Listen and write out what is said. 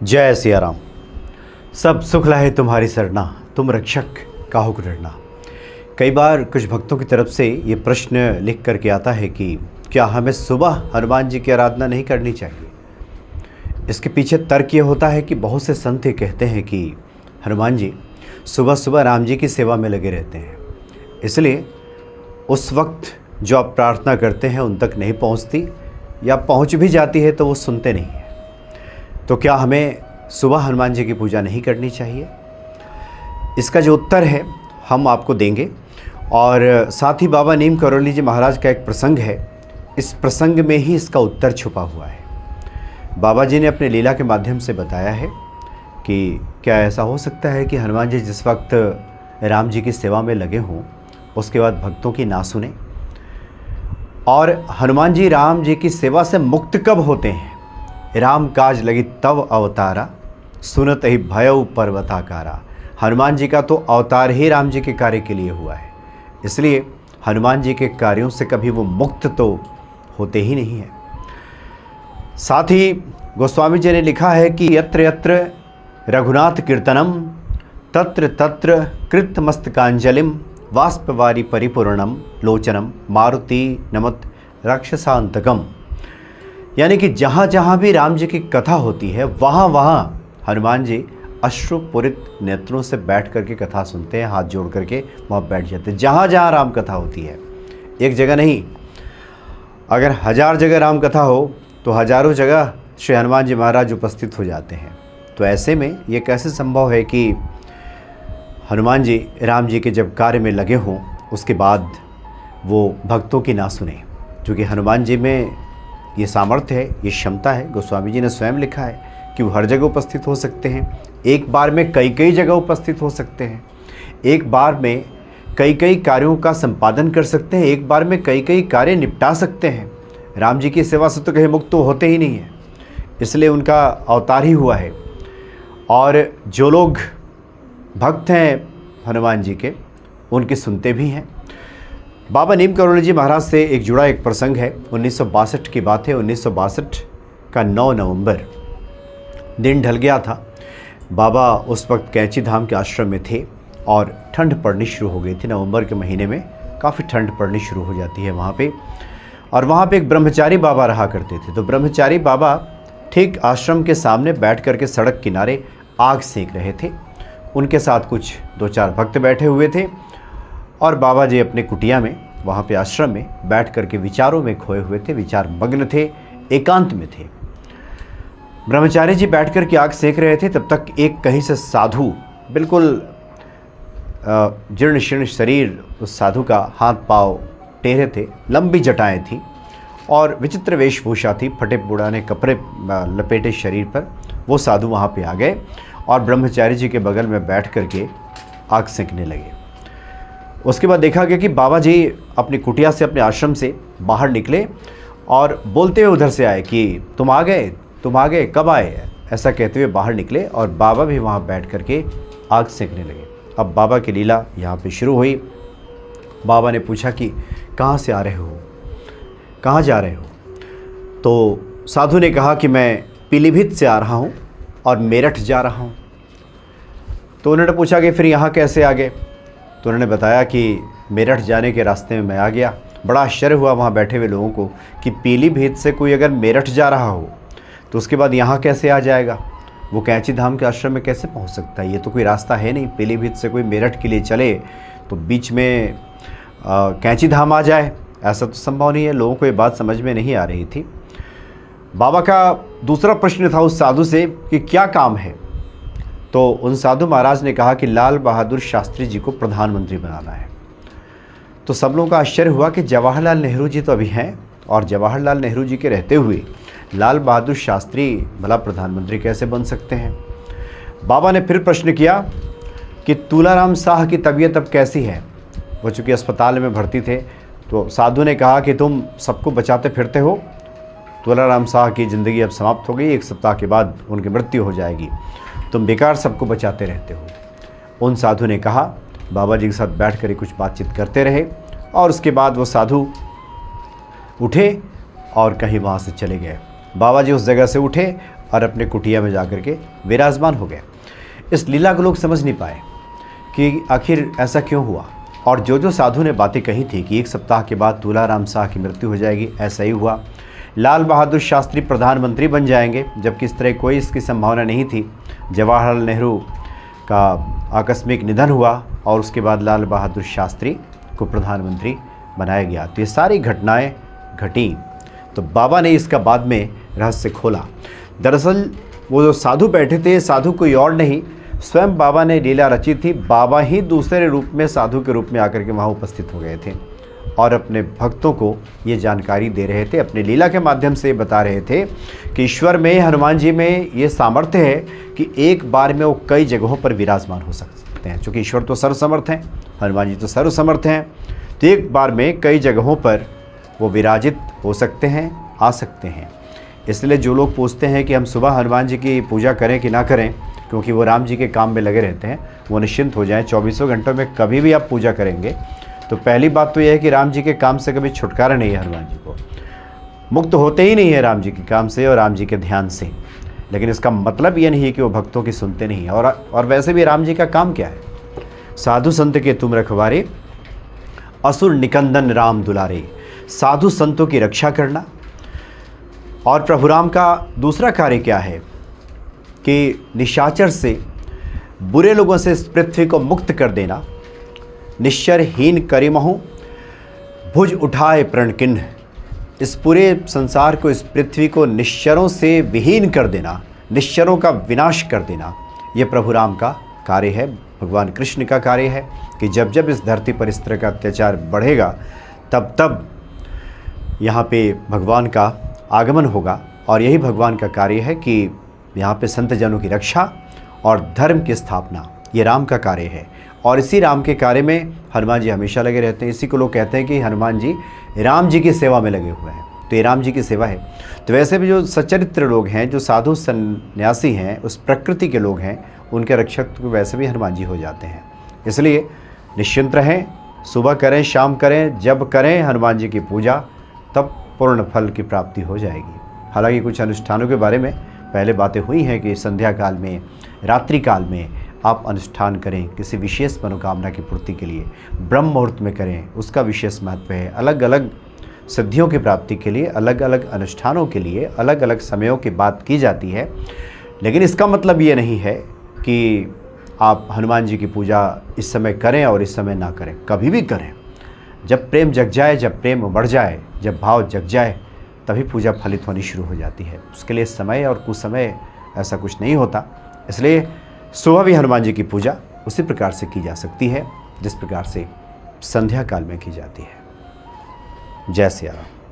जय सिया राम। सब सुख लाहे तुम्हारी सरना, तुम रक्षक काहू को डरना। कई बार कुछ भक्तों की तरफ से ये प्रश्न लिख करके आता है कि क्या हमें सुबह हनुमान जी की आराधना नहीं करनी चाहिए। इसके पीछे तर्क ये होता है कि बहुत से संत ये कहते हैं कि हनुमान जी सुबह सुबह राम जी की सेवा में लगे रहते हैं, इसलिए उस वक्त जो आप प्रार्थना करते हैं उन तक नहीं पहुंचती, या पहुंच भी जाती है तो वो सुनते नहीं हैं। तो क्या हमें सुबह हनुमान जी की पूजा नहीं करनी चाहिए? इसका जो उत्तर है हम आपको देंगे, और साथ ही बाबा नीम करौली जी महाराज का एक प्रसंग है, इस प्रसंग में ही इसका उत्तर छुपा हुआ है। बाबा जी ने अपने लीला के माध्यम से बताया है कि क्या ऐसा हो सकता है कि हनुमान जी जिस वक्त राम जी की सेवा में लगे हों उसके बाद भक्तों की ना सुने, और हनुमान जी राम जी की सेवा से मुक्त कब होते हैं? राम काज लगी तव अवतारा, सुनत ही भयउ पर्वताकारा। हनुमान जी का तो अवतार ही राम जी के कार्य के लिए हुआ है, इसलिए हनुमान जी के कार्यों से कभी वो मुक्त तो होते ही नहीं हैं। साथ ही गोस्वामी जी ने लिखा है कि यत्र यत्र रघुनाथ कीर्तनम तत्र तत्र कृतमस्तकांजलिम वाष्पवारी परिपूर्णम लोचनम मारुति नमत राक्षसांतकम। यानी कि जहाँ जहाँ भी राम जी की कथा होती है वहाँ वहाँ हनुमान जी अश्रुपूरित नेत्रों से बैठ करके कथा सुनते हैं, हाथ जोड़ करके वहाँ बैठ जाते हैं। जहाँ जहाँ राम कथा होती है, एक जगह नहीं, अगर 1000 जगह राम कथा हो तो हज़ारों जगह श्री हनुमान जी महाराज उपस्थित हो जाते हैं। तो ऐसे में ये कैसे संभव है कि हनुमान जी राम जी के जब कार्य में लगे हों उसके बाद वो भक्तों की ना सुने? क्योंकि हनुमान जी में ये सामर्थ्य है, ये क्षमता है। गोस्वामी जी ने स्वयं लिखा है कि वो हर जगह उपस्थित हो सकते हैं, एक बार में कई कई जगह उपस्थित हो सकते हैं, एक बार में कई कई कार्यों का संपादन कर सकते हैं, एक बार में कई कई कार्य निपटा सकते हैं। राम जी की सेवा से तो कहीं मुक्त तो होते ही नहीं है, इसलिए उनका अवतार ही हुआ है। और जो लोग भक्त हैं हनुमान जी के, उनकी सुनते भी हैं। बाबा नीम करौली जी महाराज से एक जुड़ा एक प्रसंग है। 1962 की बात है। 1962 का 9 नवंबर दिन ढल गया था। बाबा उस वक्त कैंची धाम के आश्रम में थे और ठंड पड़नी शुरू हो गई थी। नवंबर के महीने में काफ़ी ठंड पड़नी शुरू हो जाती है वहाँ पे। और वहाँ पे एक ब्रह्मचारी बाबा रहा करते थे। तो ब्रह्मचारी बाबा ठीक आश्रम के सामने बैठ करके सड़क किनारे आग सेक रहे थे। उनके साथ कुछ 2-4 भक्त बैठे हुए थे, और बाबा जी अपने कुटिया में वहाँ पे आश्रम में बैठ करके विचारों में खोए हुए थे, विचार मग्न थे, एकांत में थे। ब्रह्मचारी जी बैठ करके आग सेक रहे थे। तब तक एक कहीं से साधु, बिल्कुल जीर्ण शीर्ण शरीर उस साधु का, हाथ पाँव टेढ़े थे, लंबी जटाएं थी और विचित्र वेशभूषा थी, फटे पुराने कपड़े लपेटे शरीर पर। वो साधु वहाँ पे आ गए और ब्रह्मचारी जी के बगल में बैठ करके आग सेकने लगे। उसके बाद देखा गया कि बाबा जी अपनी कुटिया से, अपने आश्रम से बाहर निकले और बोलते हुए उधर से आए कि तुम आ गए, कब आए? ऐसा कहते हुए बाहर निकले और बाबा भी वहाँ बैठ करके आग सेकने लगे। अब बाबा की लीला यहाँ पे शुरू हुई। बाबा ने पूछा कि कहाँ से आ रहे हो, कहाँ जा रहे हो? तो साधु ने कहा कि मैं पीलीभीत से आ रहा हूँ और मेरठ जा रहा हूँ। तो उन्होंने पूछा कि फिर यहाँ कैसे आ गए? तो उन्होंने बताया कि मेरठ जाने के रास्ते में मैं आ गया। बड़ा आश्चर्य हुआ वहाँ बैठे हुए लोगों को कि पीलीभीत से कोई अगर मेरठ जा रहा हो तो उसके बाद यहाँ कैसे आ जाएगा? वो कैंची धाम के आश्रम में कैसे पहुँच सकता है? ये तो कोई रास्ता है नहीं। पीलीभीत से कोई मेरठ के लिए चले तो बीच में कैंची धाम आ जाए, ऐसा तो संभव नहीं है। लोगों को ये बात समझ में नहीं आ रही थी। बाबा का दूसरा प्रश्न था उस साधु से कि क्या काम है? तो उन साधु महाराज ने कहा कि लाल बहादुर शास्त्री जी को प्रधानमंत्री बनाना है। तो सब लोगों का आश्चर्य हुआ कि जवाहरलाल नेहरू जी तो अभी हैं, और जवाहरलाल नेहरू जी के रहते हुए लाल बहादुर शास्त्री भला प्रधानमंत्री कैसे बन सकते हैं? बाबा ने फिर प्रश्न किया कि तुलाराम साह की तबीयत अब कैसी है? वो चूँकि अस्पताल में भर्ती थे। तो साधु ने कहा कि तुम सबको बचाते फिरते हो, तुलाराम साह की ज़िंदगी अब समाप्त हो गई, 1 सप्ताह के बाद उनकी मृत्यु हो जाएगी, तुम बेकार सबको बचाते रहते हो। उन साधु ने कहा। बाबा जी के साथ बैठ कर कुछ बातचीत करते रहे, और उसके बाद वो साधु उठे और कहीं वहाँ से चले गए। बाबा जी उस जगह से उठे और अपने कुटिया में जाकर के विराजमान हो गए। इस लीला को लोग समझ नहीं पाए कि आखिर ऐसा क्यों हुआ। और जो साधु ने बातें कही थी कि 1 सप्ताह के बाद तुलाराम शाह की मृत्यु हो जाएगी, ऐसा ही हुआ। लाल बहादुर शास्त्री प्रधानमंत्री बन जाएंगे, जबकि इस तरह कोई इसकी संभावना नहीं थी। जवाहरलाल नेहरू का आकस्मिक निधन हुआ और उसके बाद लाल बहादुर शास्त्री को प्रधानमंत्री बनाया गया। तो ये सारी घटनाएं घटी, तो बाबा ने इसका बाद में रहस्य खोला। दरअसल वो जो साधु बैठे थे, साधु कोई और नहीं, स्वयं बाबा ने लीला रची थी। बाबा ही दूसरे रूप में साधु के रूप में आकर के वहाँ उपस्थित हो गए थे और अपने भक्तों को ये जानकारी दे रहे थे, अपने लीला के माध्यम से बता रहे थे कि ईश्वर में, हनुमान जी में ये सामर्थ्य है कि एक बार में वो कई जगहों पर विराजमान हो सकते हैं। क्योंकि ईश्वर तो सर्वसमर्थ हैं, हनुमान जी तो सर्वसमर्थ हैं, तो एक बार में कई जगहों पर वो विराजित हो सकते हैं, आ सकते हैं। इसलिए जो लोग पूछते हैं कि हम सुबह हनुमान जी की पूजा करें कि ना करें, क्योंकि वो राम जी के काम में लगे रहते हैं, वो निश्चिंत हो जाएं। 24 घंटों में कभी भी आप पूजा करेंगे तो पहली बात तो यह है कि राम जी के काम से कभी छुटकारा नहीं है। हनुमान जी को मुक्त होते ही नहीं है राम जी के काम से और राम जी के ध्यान से। लेकिन इसका मतलब ये नहीं है कि वो भक्तों की सुनते नहीं हैं। और वैसे भी राम जी का काम क्या है? साधु संत के तुम रखवारे, असुर निकंदन राम दुलारे। साधु संतों की रक्षा करना। और प्रभु राम का दूसरा कार्य क्या है कि निशाचर से, बुरे लोगों से इस पृथ्वी को मुक्त कर देना। निश्चर हीन करिमहु भुज उठाए प्रणकिन्ह। इस पूरे संसार को, इस पृथ्वी को निश्चरों से विहीन कर देना, निश्चरों का विनाश कर देना, ये प्रभु राम का कार्य है, भगवान कृष्ण का कार्य है। कि जब जब इस धरती पर इस तरह का अत्याचार बढ़ेगा तब तब यहाँ पे भगवान का आगमन होगा। और यही भगवान का कार्य है कि यहाँ पे संत जनों की रक्षा और धर्म की स्थापना, ये राम का कार्य है। और इसी राम के कार्य में हनुमान जी हमेशा लगे रहते हैं। इसी को लोग कहते हैं कि हनुमान जी राम जी की सेवा में लगे हुए हैं, तो ये राम जी की सेवा है। तो वैसे भी जो सच्चरित्र लोग हैं, जो साधु सन्यासी हैं, उस प्रकृति के लोग हैं, उनके रक्षक तो वैसे भी हनुमान जी हो जाते हैं। इसलिए निश्चिंत रहें, सुबह करें, शाम करें, जब करें हनुमान जी की पूजा, तब पूर्ण फल की प्राप्ति हो जाएगी। हालांकि कुछ अनुष्ठानों के बारे में पहले बातें हुई हैं कि संध्या काल में, रात्रि काल में आप अनुष्ठान करें किसी विशेष मनोकामना की पूर्ति के लिए, ब्रह्म मुहूर्त में करें, उसका विशेष महत्व है। अलग अलग सिद्धियों की प्राप्ति के लिए, अलग अलग अनुष्ठानों के लिए अलग अलग समयों की बात की जाती है। लेकिन इसका मतलब ये नहीं है कि आप हनुमान जी की पूजा इस समय करें और इस समय ना करें। कभी भी करें, जब प्रेम जग जाए, जब प्रेम बढ़ जाए, जब भाव जग जाए, तभी पूजा फलित होनी शुरू हो जाती है। उसके लिए समय और कुछ समय ऐसा कुछ नहीं होता। इसलिए सुबह भी हनुमान जी की पूजा उसी प्रकार से की जा सकती है जिस प्रकार से संध्या काल में की जाती है। जय सिया राम।